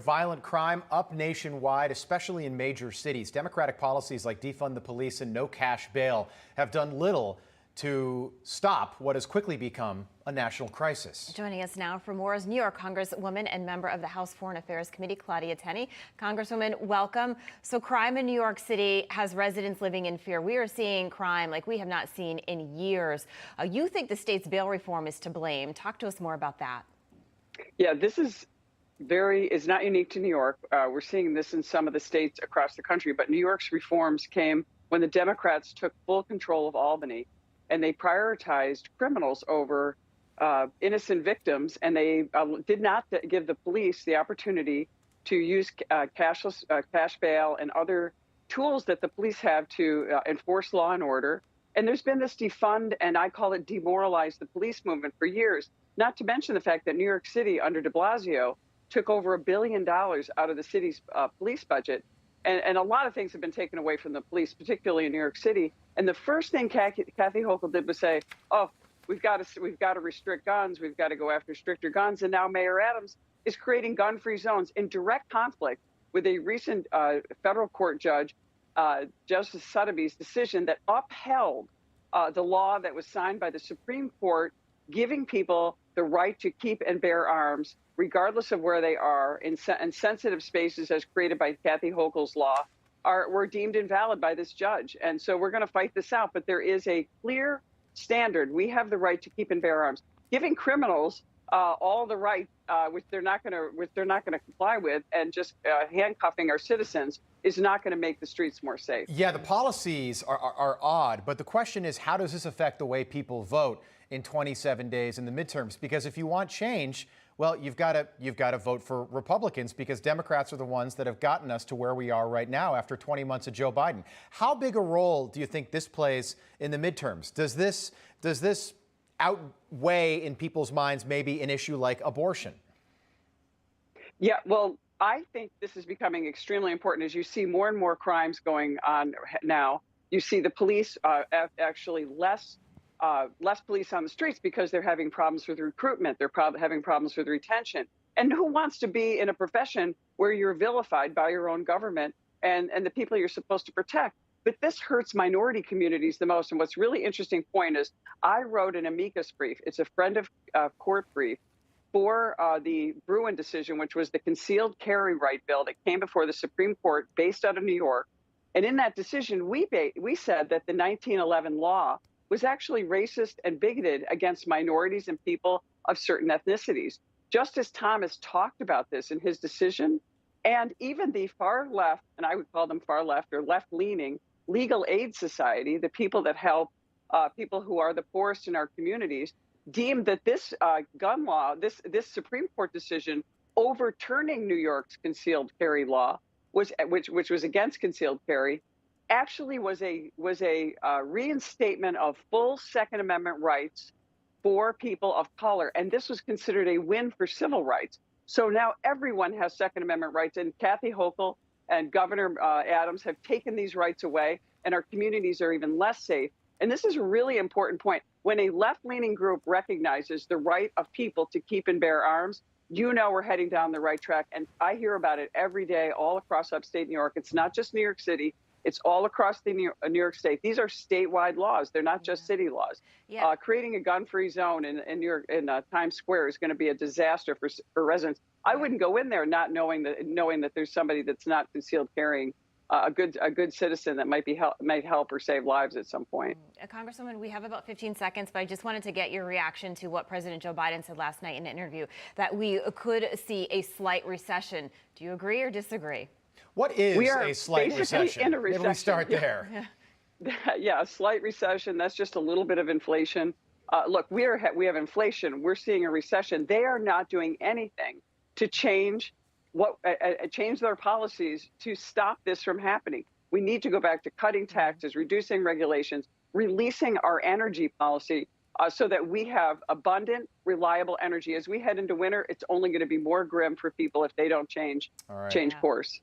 violent crime up nationwide, especially in major cities. Democratic policies like defund the police and no cash bail have done little to stop what has quickly become a national crisis. Joining us now for more is New York Congresswoman and member of the House Foreign Affairs Committee, Claudia Tenney. Congresswoman, welcome. So crime in New York City has residents living in fear. We are seeing crime like we have not seen in years. You think the state's bail reform is to blame. Talk to us more about that. Yeah, this is not unique to New York. We're seeing this in some of the states across the country, but New York's reforms came when the Democrats took full control of Albany, and they prioritized criminals over innocent victims, and they did not give the police the opportunity to use cash bail and other tools that the police have to enforce law and order. And there's been this defund, and I call it demoralize the police movement for years, not to mention the fact that New York City under de Blasio took over $1 billion out of the city's police budget. And a lot of things have been taken away from the police, particularly in New York City. And the first thing Kathy Hochul did was say, "Oh, we've got to restrict guns. We've got to go after stricter guns." And now Mayor Adams is creating gun-free zones in direct conflict with a recent federal court judge, Justice Sotheby's decision that upheld the law that was signed by the Supreme Court, giving people the right to keep and bear arms, regardless of where they are, in sensitive spaces as created by Kathy Hochul's law, were deemed invalid by this judge. And so we're going to fight this out. But there is a clear standard. We have the right to keep and bear arms. Giving criminals all the right, which they're not going to comply with, and just handcuffing our citizens is not going to make the streets more safe. Yeah, the policies are odd, but the question is, how does this affect the way people vote in 27 days in the midterms? Because if you want change, well, you've got to vote for Republicans, because Democrats are the ones that have gotten us to where we are right now after 20 months of Joe Biden. How big a role do you think this plays in the midterms? Does this outweigh in people's minds maybe an issue like abortion? Yeah, well, I think this is becoming extremely important as you see more and more crimes going on now. You see the police actually less police on the streets because they're having problems with recruitment. They're having problems with retention. And who wants to be in a profession where you're vilified by your own government and the people you're supposed to protect? But this hurts minority communities the most. And what's really interesting point is I wrote an amicus brief. It's a friend of court brief for the Bruin decision, which was the concealed carry right bill that came before the Supreme Court based out of New York. And in that decision, we said that the 1911 law was actually racist and bigoted against minorities and people of certain ethnicities. Justice Thomas talked about this in his decision, and even the far left, and I would call them far left or left-leaning, Legal Aid Society, the people that help people who are the poorest in our communities, deemed that this gun law, this Supreme Court decision overturning New York's concealed carry law, which was against concealed carry, actually was a reinstatement of full Second Amendment rights for people of color. And this was considered a win for civil rights. So now everyone has Second Amendment rights, and Kathy Hochul and Governor Adams have taken these rights away, and our communities are even less safe. And this is a really important point. When a left-leaning group recognizes the right of people to keep and bear arms, you know we're heading down the right track. And I hear about it every day all across upstate New York. It's not just New York City. It's all across the New York State. These are statewide laws. They're not just city laws. Yeah. Creating a gun-free zone in Times Square is going to be a disaster for residents. I wouldn't go in there not knowing that there's somebody that's not concealed carrying, a good citizen that might help or save lives at some point. Congresswoman, we have about 15 seconds, but I just wanted to get your reaction to what President Joe Biden said last night in an interview, that we could see a slight recession. Do you agree or disagree? What is a slight recession? In a recession. Maybe we start there. Yeah, a slight recession. That's just a little bit of inflation. Look, we have inflation. We're seeing a recession. They are not doing anything to change their policies to stop this from happening. We need to go back to cutting taxes, reducing regulations, releasing our energy policy so that we have abundant, reliable energy. As we head into winter, it's only going to be more grim for people if they don't change course.